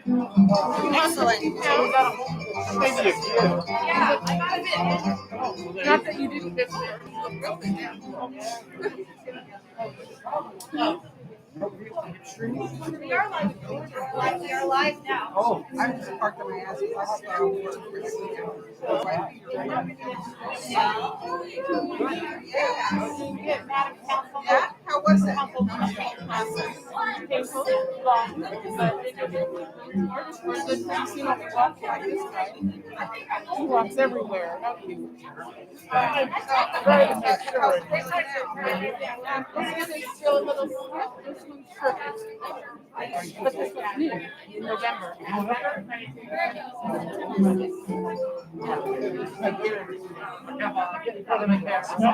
Excellent. Maybe a few. Yeah, I got a bit. Not that you didn't get there. We are live. We are live now. Oh, I'm just parked on my ass. Yeah, how was it? He walks everywhere. How cute. But this was new in November. That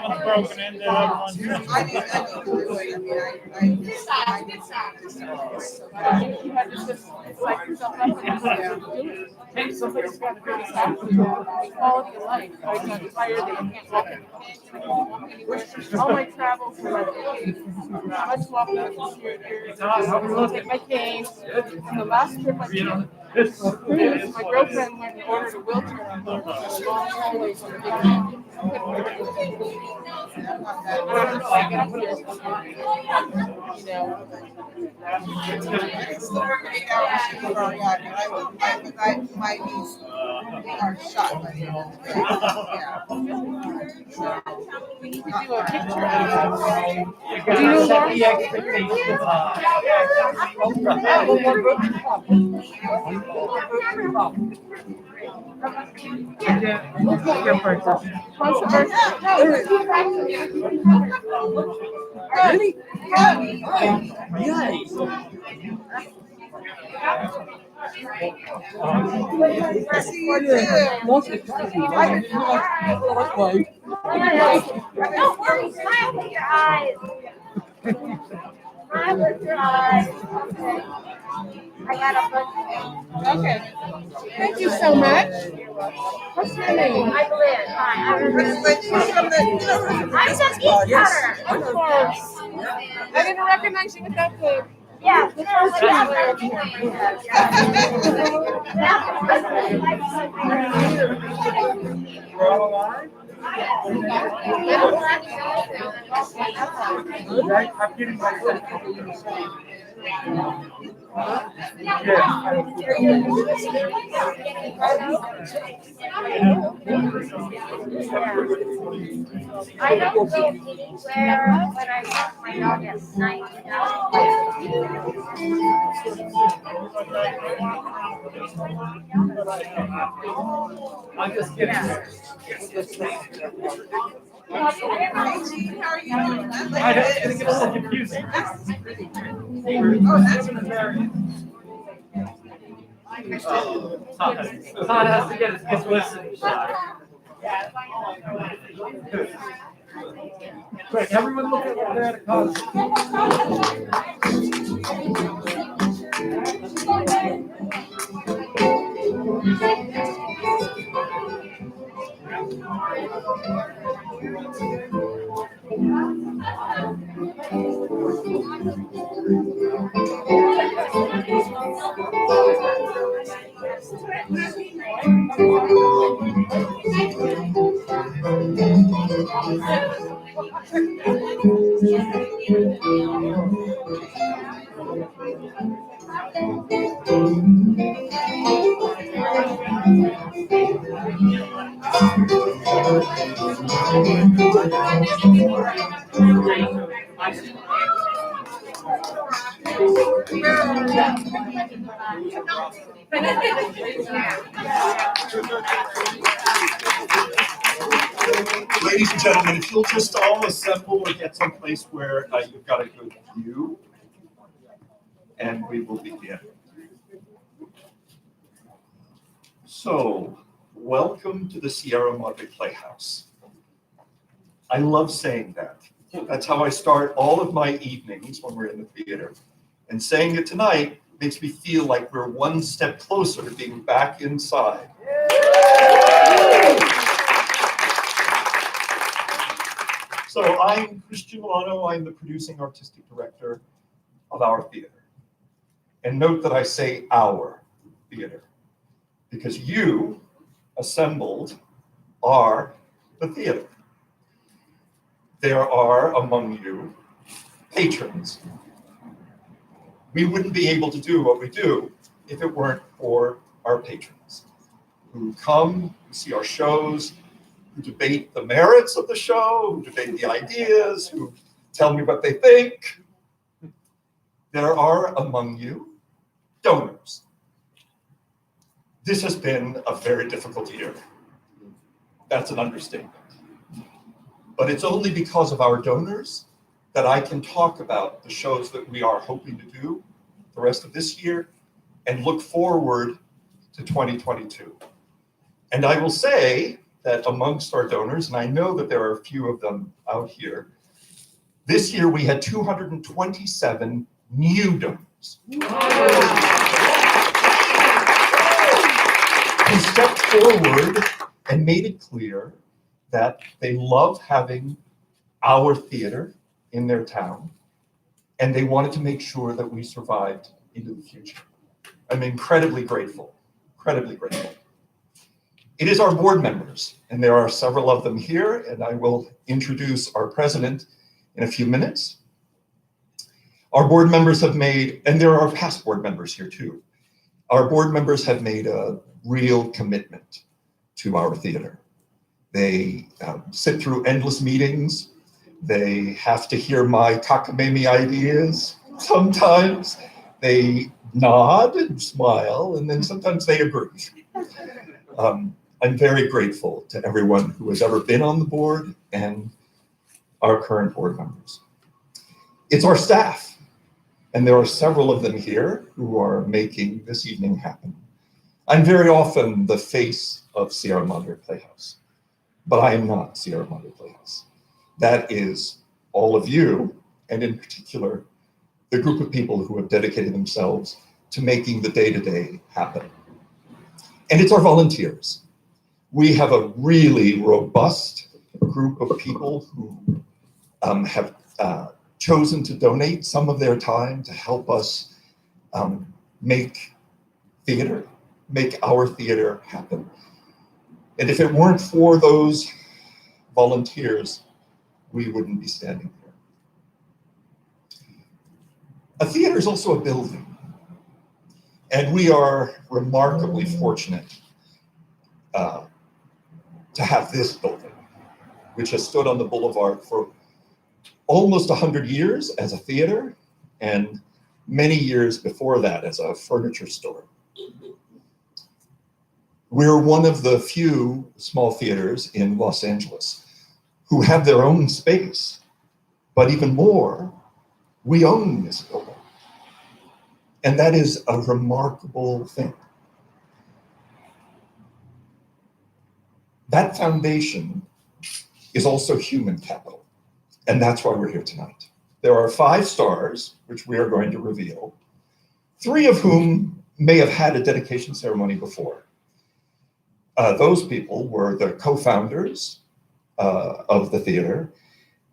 one's broken in, the other one's I need to do it. I mean, you had to just psych yourself up and do it. Maybe somebody's got to do this after quality of life. I got tired that you can't walk anywhere. All my travels were like much walking with the scooters. I take my cane. And the last trip I took, my girlfriend went and ordered a wheelchair on board. A long hallway from the big my niece are shot by the end of the day. Yeah. We need to do a picture of it. Do you set the expectations high? Really? Nice. See you too. Don't worry, smile with your eyes. Smile with your eyes. Okay. I got a bunch. Okay. Thank you so much. What's your name? I'm Lynn. Hi, I'm Lynn. She's from the I'm just East Cutter. Of course. I didn't recognize you without the. Yeah. We're all alive? I'm getting myself. I don't go anywhere when I walk my dog at night. I'm just kidding. How are you doing? I just gonna get so confusing. Oh, that's an American. Todd has to get his listening shot. Quick, everyone look at what they're at a concert. Ladies and gentlemen, if you'll just all assemble or get someplace where you've got a good view, and we will begin. So, welcome to the Sierra Madre Playhouse. I love saying that. That's how I start all of my evenings when we're in the theater. And saying it tonight makes me feel like we're one step closer to being back inside. So I'm Christian Milano. I'm the producing artistic director of our theater. And note that I say our. theater because you assembled are the theater. There are among you patrons. We wouldn't be able to do what we do if it weren't for our patrons who come, who see our shows, who debate the merits of the show, who debate the ideas, who tell me what they think. There are among you donors. This has been a very difficult year. That's an understatement. But it's only because of our donors that I can talk about the shows that we are hoping to do the rest of this year and look forward to 2022. And I will say that amongst our donors, and I know that there are a few of them out here, this year we had 227 new donors. Who stepped forward and made it clear that they love having our theater in their town, and they wanted to make sure that we survived into the future. I'm incredibly grateful, incredibly grateful. It is our board members, and there are several of them here, and I will introduce our president in a few minutes. Our board members have made, and there are past board members here too, our board members have made a real commitment to our theater. They sit through endless meetings. They have to hear my cockamamie ideas. Sometimes they nod and smile, and then sometimes they agree. I'm very grateful to everyone who has ever been on the board and our current board members. It's our staff, and there are several of them here who are making this evening happen. I'm very often the face of Sierra Madre Playhouse, but I am not Sierra Madre Playhouse. That is all of you, and in particular, the group of people who have dedicated themselves to making the day-to-day happen. And it's our volunteers. We have a really robust group of people who have chosen to donate some of their time to help us make our theater happen. And if it weren't for those volunteers, we wouldn't be standing here. A theater is also a building. And we are remarkably fortunate to have this building, which has stood on the boulevard for almost 100 years as a theater and many years before that as a furniture store. We're one of the few small theaters in Los Angeles who have their own space, but even more, we own this building. And that is a remarkable thing. That foundation is also human capital, and that's why we're here tonight. There are 5 stars, which we are going to reveal, 3 of whom may have had a dedication ceremony before. Those people were the co-founders of the theater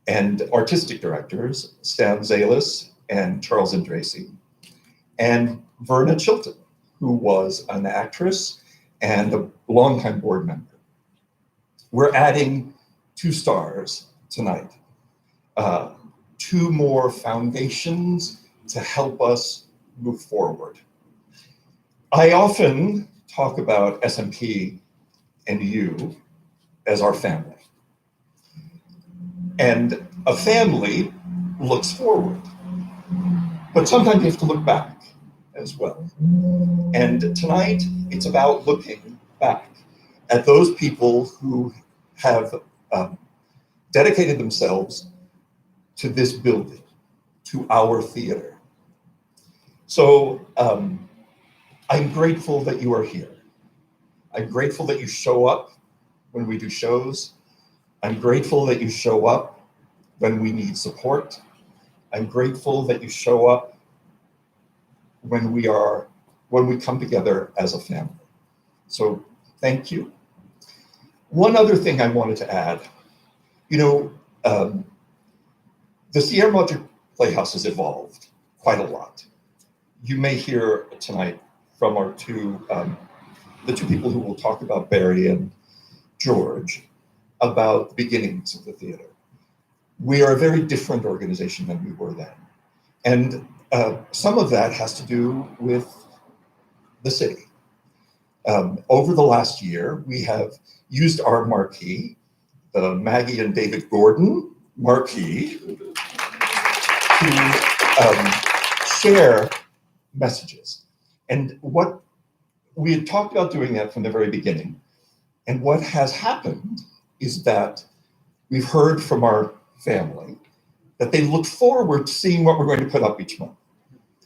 and artistic directors, Stan Zalas and Charles Andrese, and Verna Chilton, who was an actress and a longtime board member. We're adding 2 stars tonight, 2 more foundations to help us move forward. I often talk about SMP and you as our family. And a family looks forward, but sometimes you have to look back as well. And tonight, it's about looking back at those people who have dedicated themselves to this building, to our theater. So I'm grateful that you are here. I'm grateful that you show up when we do shows. I'm grateful that you show up when we need support. I'm grateful that you show up when we come together as a family. So thank you. One other thing I wanted to add, the Sierra Madre Playhouse has evolved quite a lot. You may hear tonight from our the two people who will talk about, Barry and George, about the beginnings of the theater. We are a very different organization than we were then. And some of that has to do with the city. Over the last year, we have used our marquee, the Maggie and David Gordon marquee, to share messages. And what we had talked about doing that from the very beginning. And what has happened is that we've heard from our family that they look forward to seeing what we're going to put up each month,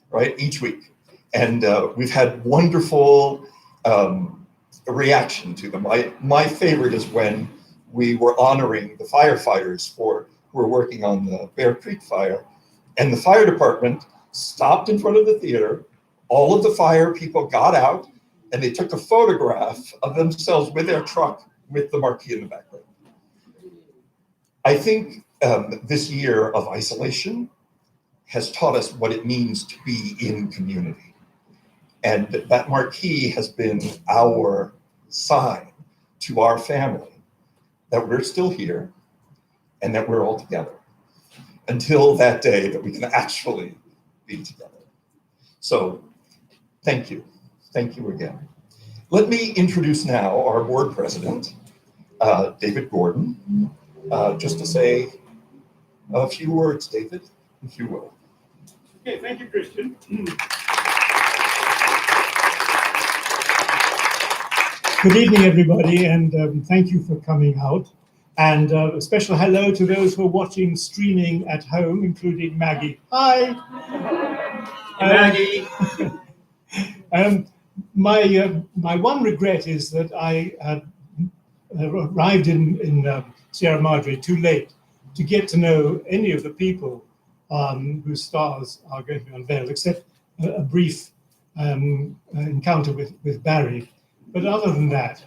right? Each week. And we've had wonderful reaction to them. My favorite is when we were honoring the firefighters who were working on the Bear Creek fire, and the fire department stopped in front of the theater. All of the fire people got out, and they took a photograph of themselves with their truck with the marquee in the background. I think this year of isolation has taught us what it means to be in community. And that marquee has been our sign to our family that we're still here and that we're all together until that day that we can actually be together. So thank you. Thank you again. Let me introduce now our board president, David Gordon, just to say a few words, David, if you will. Okay, thank you, Christian. Good evening, everybody, and thank you for coming out. And a special hello to those who are watching streaming at home, including Maggie. Hi. Maggie. My one regret is that I arrived in Sierra Madre too late to get to know any of the people whose stars are going to be unveiled, except a brief encounter with Barry. But other than that,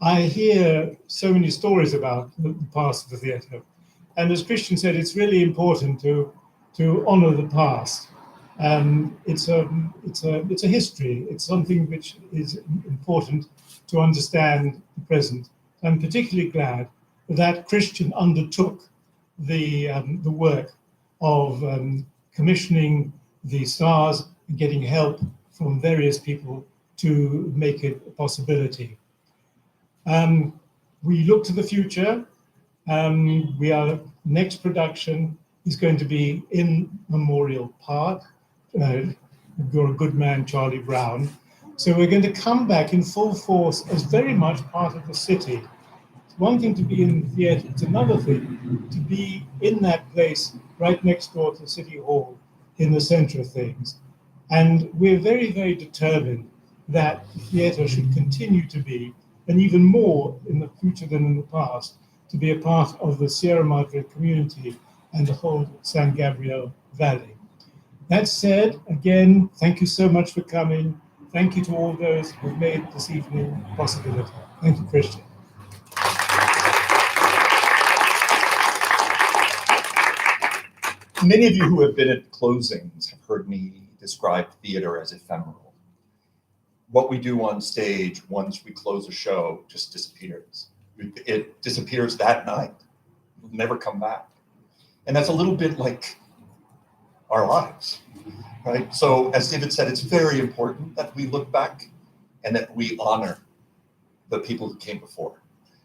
I hear so many stories about the past of the theatre. And as Christian said, it's really important to honor the past. It's a history. It's something which is important to understand the present. I'm particularly glad that Christian undertook the work of commissioning the stars and getting help from various people to make it a possibility. We look to the future. Our next production is going to be in Memorial Park. You're a good man, Charlie Brown. So we're going to come back in full force as very much part of the city. It's one thing to be in the theatre, it's another thing to be in that place right next door to City Hall in the center of things. And we're very, very determined that theatre should continue to be, and even more in the future than in the past, to be a part of the Sierra Madre community and the whole San Gabriel Valley. That said, again, thank you so much for coming. Thank you to all those who made this evening a possibility. Thank you, Christian. Many of you who have been at closings have heard me describe theater as ephemeral. What we do on stage once we close a show just disappears. It disappears that night. It'll never come back. And that's a little bit like our lives, right? So as David said, it's very important that we look back and that we honor the people who came before,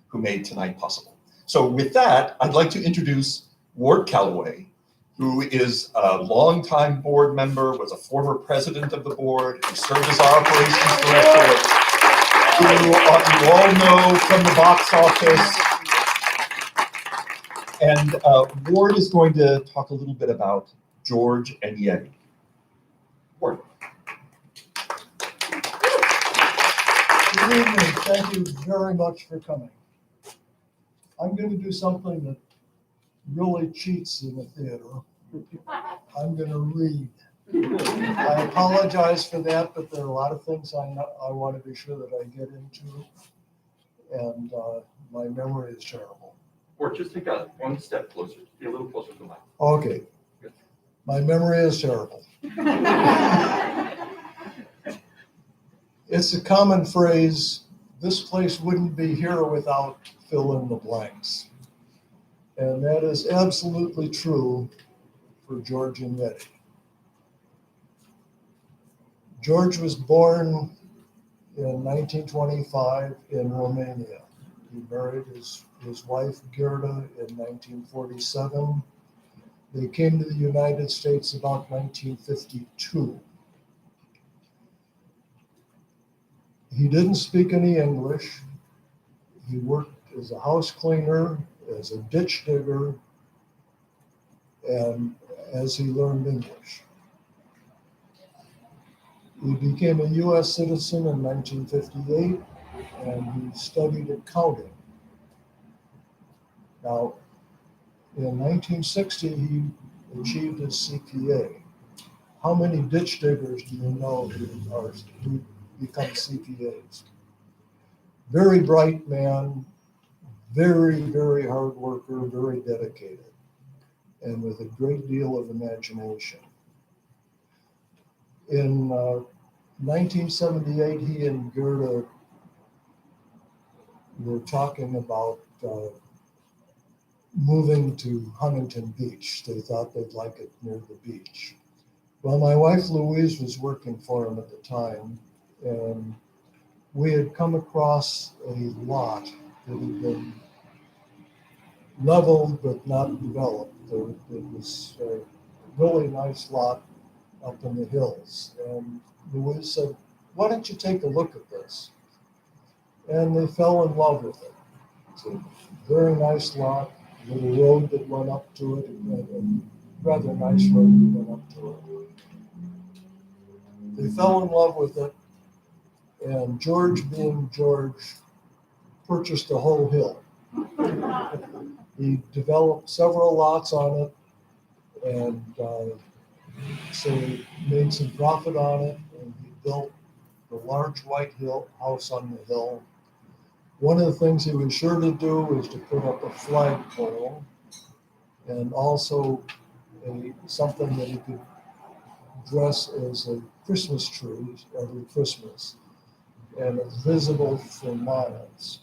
who made tonight possible. So with that, I'd like to introduce Ward Calloway, who is a longtime board member, was a former president of the board, who served as our operations director, who you all know from the box office. And Ward is going to talk a little bit about George Enyedi. Ward. Good evening. Thank you very much for coming. I'm going to do something that really cheats in the theater. I'm going to read. I apologize for that, but there are a lot of things I want to be sure that I get into, and my memory is terrible. Or just take one step closer, be a little closer to the mic. Okay. My memory is terrible. It's a common phrase, this place wouldn't be here without fill in the blanks. And that is absolutely true for George Enyedi. George was born in 1925 in Romania. He married his wife Gerda in 1947. They came to the United States about 1952. He didn't speak any English. He worked as a house cleaner, as a ditch digger, and as he learned English. He became a US citizen in 1958, and he studied accounting. Now, in 1960, he achieved his CPA. How many ditch diggers do you know who become CPAs? Very bright man, very, very hard worker, very dedicated, and with a great deal of imagination. In 1978, he and Gerda were talking about moving to Huntington Beach. They thought they'd like it near the beach. Well, my wife Louise was working for him at the time, and we had come across a lot that had been leveled but not developed. It was a really nice lot up in the hills. And Louise said, why don't you take a look at this? And they fell in love with it. It's a very nice lot, little road that went up to it, and rather nice road that went up to it. They fell in love with it, and George, being George, purchased a whole hill. He developed several lots on it, and so he made some profit on it, and he built the large white house on the hill. One of the things he was sure to do was to put up a flagpole, and also something that he could dress as a Christmas tree every Christmas, and it's visible for miles.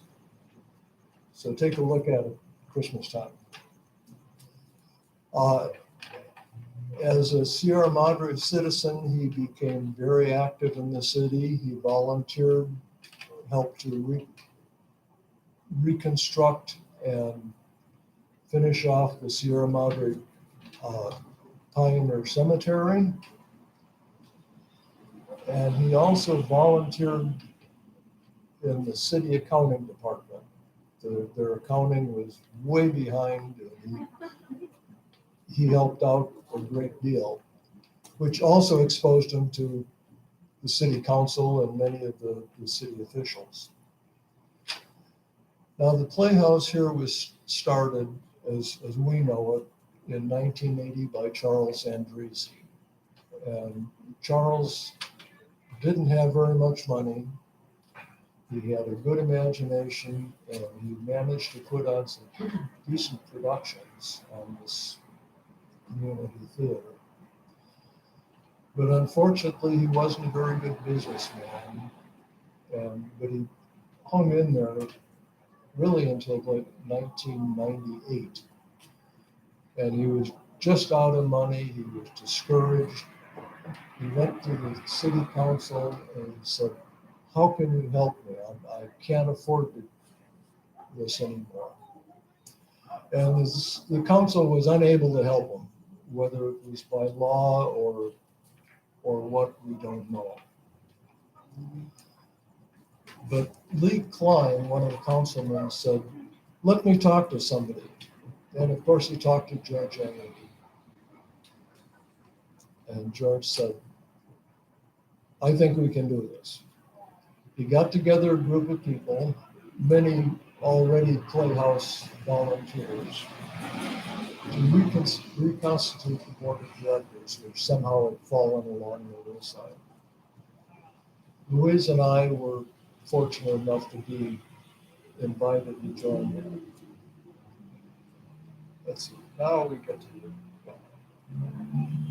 So take a look at it Christmas time. As a Sierra Madre citizen, he became very active in the city. He volunteered, helped to reconstruct and finish off the Sierra Madre Pioneer Cemetery. And he also volunteered in the city accounting department. Their accounting was way behind, and he helped out a great deal, which also exposed him to the city council and many of the city officials. Now, the Playhouse here was started, as we know it, in 1980 by Charles Andrese. And Charles didn't have very much money. He had a good imagination, and he managed to put on some pretty decent productions on this community theater. But unfortunately, he wasn't a very good businessman, but he hung in there really until like 1998. And he was just out of money. He was discouraged. He went to the city council and he said, how can you help me? I can't afford this anymore. And the council was unable to help him, whether it was by law or what, we don't know. But Lee Klein, one of the councilmen, said, let me talk to somebody. And of course he talked to George Enyedi. And George said, I think we can do this. He got together a group of people, many already Playhouse volunteers, to reconstitute the board of directors, which somehow had fallen along the wayside. Louise and I were fortunate enough to be invited to join them. Let's see, now we get to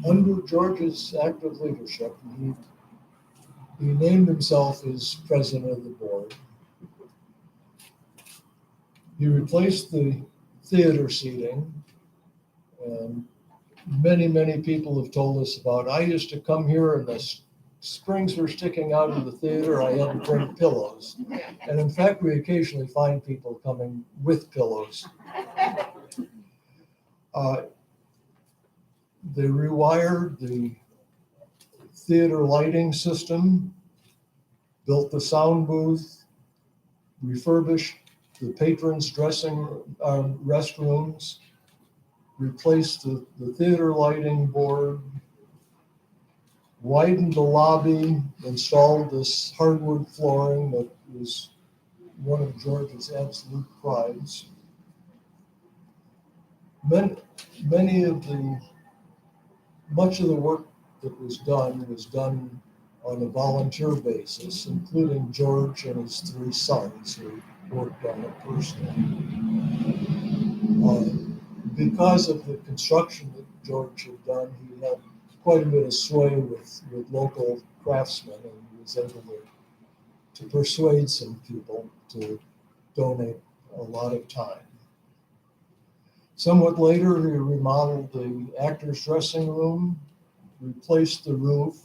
under George's active leadership, he He named himself as president of the board. He replaced the theater seating, and many people have told us about, I used to come here and the springs were sticking out of the theater, I had to bring pillows. And in fact, we occasionally find people coming with pillows. They rewired the theater lighting system, built the sound booth, refurbished the patrons' dressing restrooms, replaced the theater lighting board, widened the lobby, installed this hardwood flooring that was one of George's absolute prides. Much of the work that was done on a volunteer basis, including George and his 3 sons who worked on it personally. Because of the construction that George had done, he had quite a bit of sway with local craftsmen and was able to persuade some people to donate a lot of time. Somewhat later, he remodeled the actors' dressing room, replaced the roof,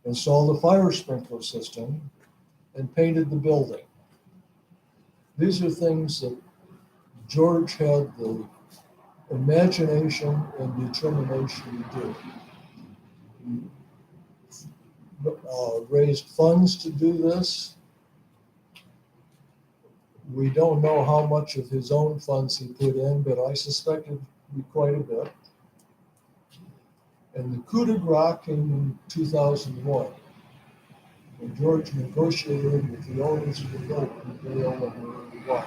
installed a fire sprinkler system, and painted the building. These are things that George had the imagination and determination to do. He raised funds to do this. We don't know how much of his own funds he put in, but I suspect it would be quite a bit. And the coup de grace came in 2001, when George negotiated with the owners of the building, Dale and White,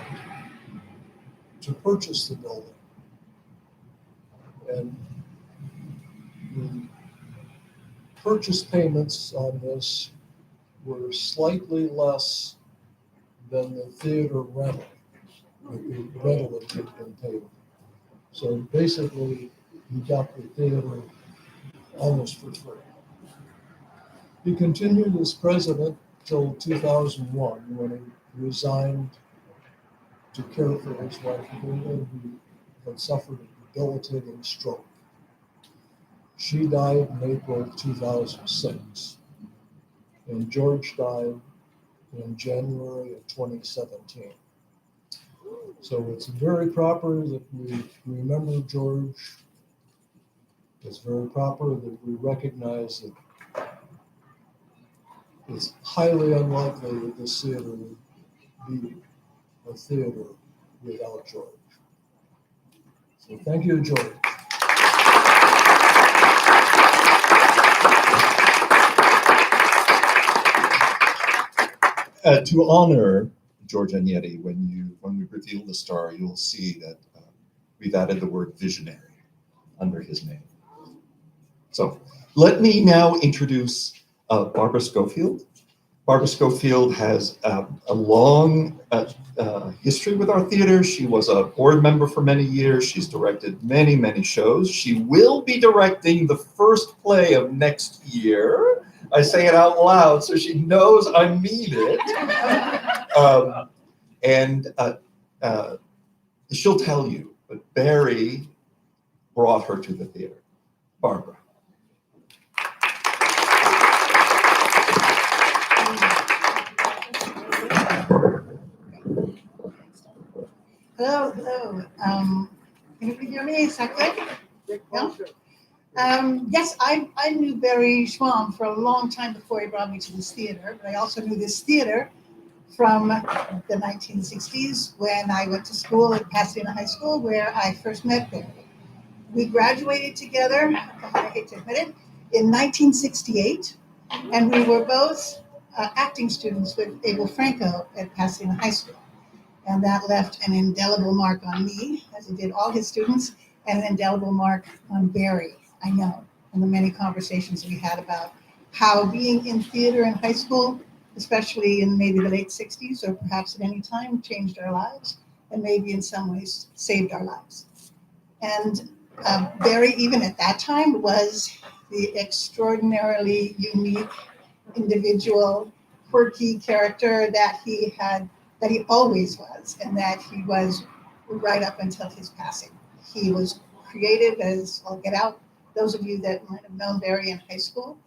to purchase the building. And the purchase payments on this were slightly less than the theater rental, the rental that had been paid. So basically, he got the theater almost for free. He continued as president till 2001, when he resigned to care for his wife, who had suffered a debilitating stroke. She died in April of 2006, and George died in January of 2017. So it's very proper that we remember George. It's very proper that we recognize that it's highly unlikely that this theater would be a theater without George. So thank you, George. To honor George Enyedi, when we reveal the star, you'll see that we've added the word visionary under his name. So let me now introduce Barbara Schofield. Barbara Schofield has a long history with our theater. She was a board member for many years. She's directed many shows. She will be directing the first play of next year. I say it out loud so she knows I mean it. She'll tell you, but Barry brought her to the theater. Barbara. Hello. Can you hear me? Is that good? Yeah? Yes, I knew Barry Schwam for a long time before he brought me to this theater, but I also knew this theater from the 1960s when I went to school at Pasadena High School, where I first met Barry. We graduated together, I hate to admit it, in 1968, and we were both acting students with Abel Franco at Pasadena High School. And that left an indelible mark on me, as it did all his students, and an indelible mark on Barry, I know, and the many conversations we had about how being in theater in high school, especially in maybe the late 60s or perhaps at any time, changed our lives and maybe in some ways saved our lives. And Barry, even at that time, was the extraordinarily unique individual, quirky character that he always was, and that he was right up until his passing. He was creative as all get out. Those of you that might have known Barry in high school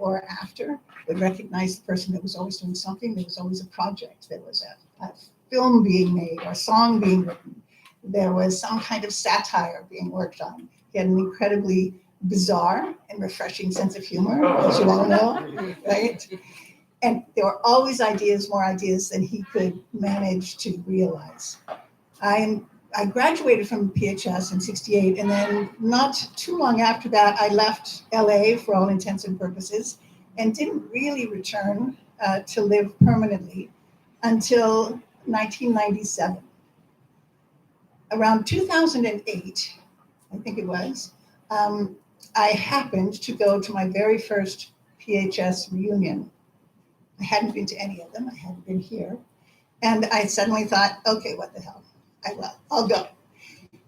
or after would recognize the person that was always doing something. There was always a project. There was a film being made or a song being written. There was some kind of satire being worked on. He had an incredibly bizarre and refreshing sense of humor, as you all know, right? And there were always ideas, more ideas than he could manage to realize. I graduated from PHS in '68, and then not too long after that, I left LA for all intents and purposes and didn't really return to live permanently until 1997. Around 2008, I think it was, I happened to go to my very first PHS reunion. I hadn't been to any of them. I hadn't been here. And I suddenly thought, okay, what the hell? I'll go.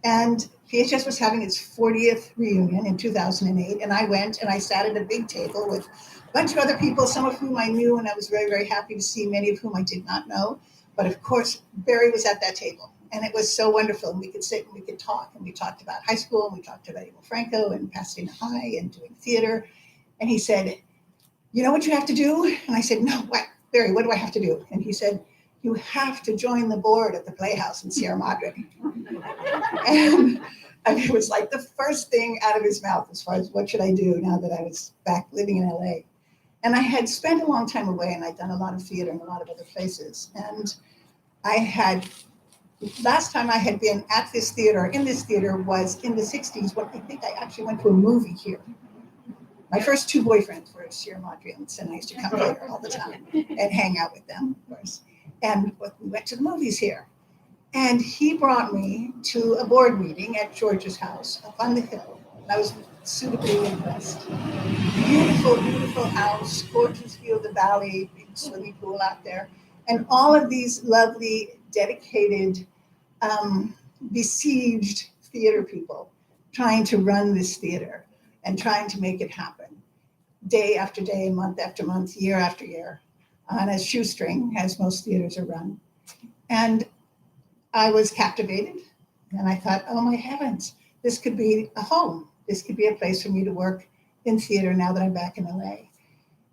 And PHS was having its 40th reunion in 2008. And I went and I sat at a big table with a bunch of other people, some of whom I knew, and I was very, very happy to see, many of whom I did not know. But of course, Barry was at that table. And it was so wonderful. And we could sit and we could talk. And we talked about high school, and we talked about Abel Franco and Pasadena High and doing theater. And he said, you know what you have to do? And I said, no, what? Barry, what do I have to do? And he said, you have to join the board at the Playhouse in Sierra Madre. And it was like the first thing out of his mouth as far as what should I do now that I was back living in LA. And I had spent a long time away, and I'd done a lot of theater in a lot of other places. And last time I had been at this theater, in this theater, was in the 60s, when I think I actually went to a movie here. My first two boyfriends were Sierra Madrians, and I used to come here all the time and hang out with them, of course. And we went to the movies here. And he brought me to a board meeting at George's house up on the hill. And I was suitably impressed. Beautiful, beautiful house, gorgeous view of the valley, big swimming pool out there. And all of these lovely, dedicated, besieged theater people trying to run this theater and trying to make it happen day after day, month after month, year after year, on a shoestring, as most theaters are run. And I was captivated, and I thought, oh my heavens, this could be a home. This could be a place for me to work in theater now that I'm back in LA.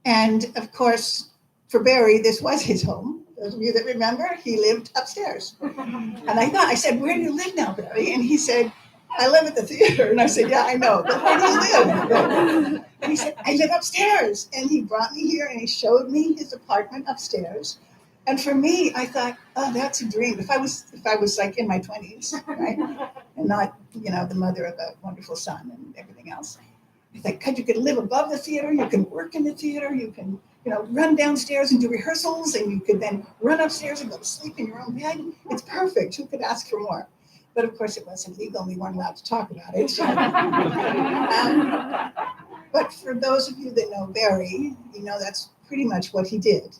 And of course, for Barry, this was his home. Those of you that remember, he lived upstairs. And I said, where do you live now, Barry? And he said, I live at the theater. And I said, yeah, I know, but where do you live? And he said, I live upstairs. And he brought me here and he showed me his apartment upstairs. And for me, I thought, oh, that's a dream. If I was like in my 20s, right? And not, the mother of a wonderful son and everything else. I thought, God, you could live above the theater, you can work in the theater, you can, run downstairs and do rehearsals, and you could then run upstairs and go to sleep in your own bed. It's perfect. Who could ask for more? But of course, it wasn't legal. We weren't allowed to talk about it. So. But for those of you that know Barry, that's pretty much what he did.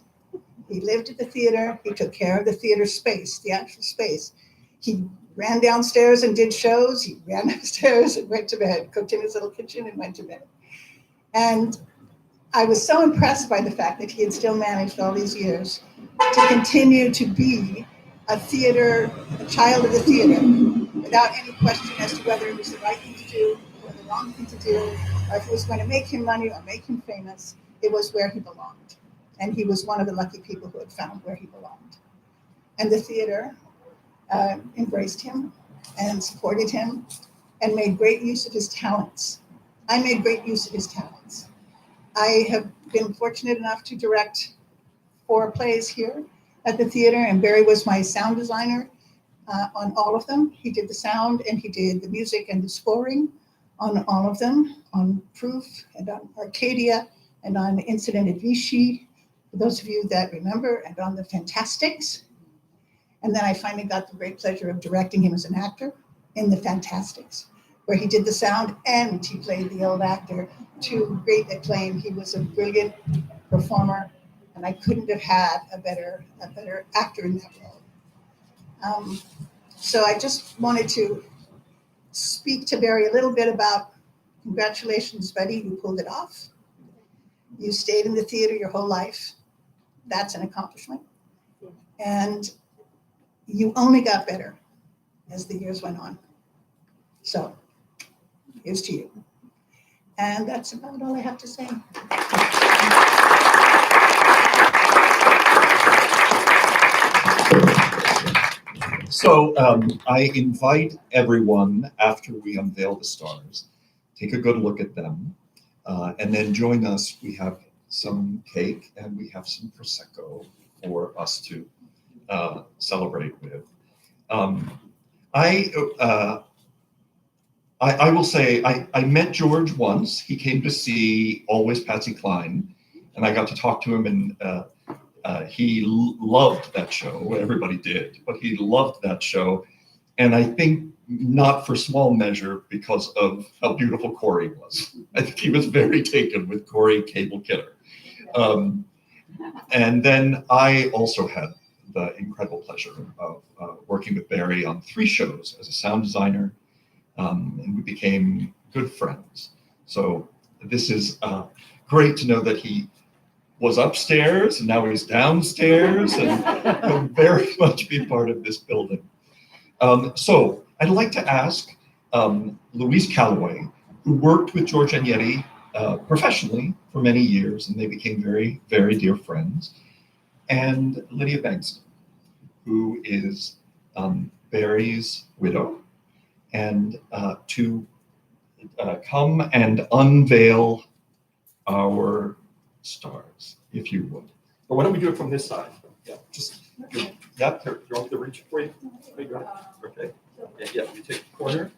He lived at the theater. He took care of the theater space, the actual space. He ran downstairs and did shows. He ran upstairs and went to bed, cooked in his little kitchen and went to bed. And I was so impressed by the fact that he had still managed all these years to continue to be a child of the theater, without any question as to whether it was the right thing to do or the wrong thing to do, or if it was going to make him money or make him famous. It was where he belonged. And he was one of the lucky people who had found where he belonged. And the theater embraced him and supported him and made great use of his talents. I made great use of his talents. I have been fortunate enough to direct 4 plays here at the theater, and Barry was my sound designer on all of them. He did the sound and he did the music and the scoring on all of them, on Proof and on Arcadia and on Incident at Vichy, for those of you that remember, and on The Fantastics. And then I finally got the great pleasure of directing him as an actor in The Fantastics, where he did the sound and he played the old actor to great acclaim. He was a brilliant performer, and I couldn't have had a better actor in that role. So I just wanted to speak to Barry a little bit about, congratulations, buddy, you pulled it off. You stayed in the theater your whole life. That's an accomplishment. And you only got better as the years went on. So here's to you. And that's about all I have to say. So I invite everyone, after we unveil the stars, take a good look at them, and then join us. We have some cake and we have some Prosecco for us to celebrate with. I will say, I met George once. He came to see Always Patsy Cline, and I got to talk to him, and he loved that show. Everybody did, but he loved that show. And I think not for small measure because of how beautiful Corey was. I think he was very taken with Corey Cable Kidder. And then I also had the incredible pleasure of working with Barry on 3 shows as a sound designer, and we became good friends. So this is great to know that he was upstairs and now he's downstairs and will very much be part of this building. So I'd like to ask Louise Calloway, who worked with George Enyedi professionally for many years, and they became very, very dear friends, and Lydia Bankston, who is Barry's widow, and to come and unveil our stars, if you would. Or why don't we do it from this side? Yeah, just, yeah, here, you want me to reach for you? There you go. Okay. Yeah, you take the corner.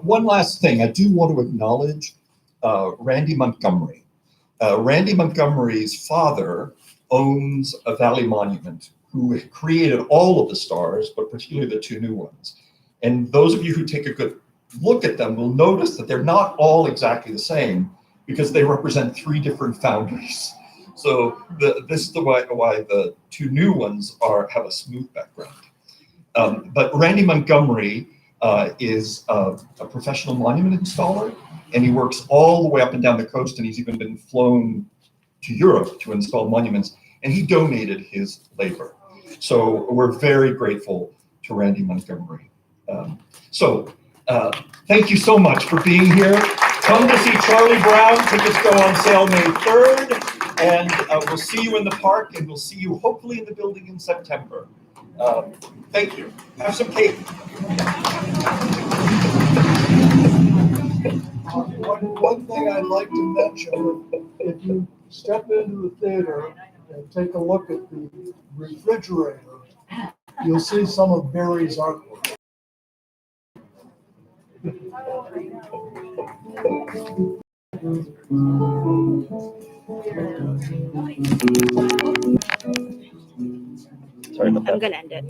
One last thing, I do want to acknowledge Randy Montgomery. Randy Montgomery's father owns a Valley Monument, who created all of the stars, but particularly the 2 new ones. And those of you who take a good look at them will notice that they're not all exactly the same because they represent 3 different foundries. So this is why the 2 new ones have a smooth background. But Randy Montgomery is a professional monument installer, and he works all the way up and down the coast, and he's even been flown to Europe to install monuments, and he donated his labor. So we're very grateful to Randy Montgomery. Thank you so much for being here. Come to see Charlie Brown. Tickets go on sale May 3rd, and we'll see you in the park, and we'll see you hopefully in the building in September. Thank you. Have some cake. One thing I'd like to mention, if you step into the theater and take a look at the refrigerator, you'll see some of Barry's artwork. Sorry about that. I'm gonna end it.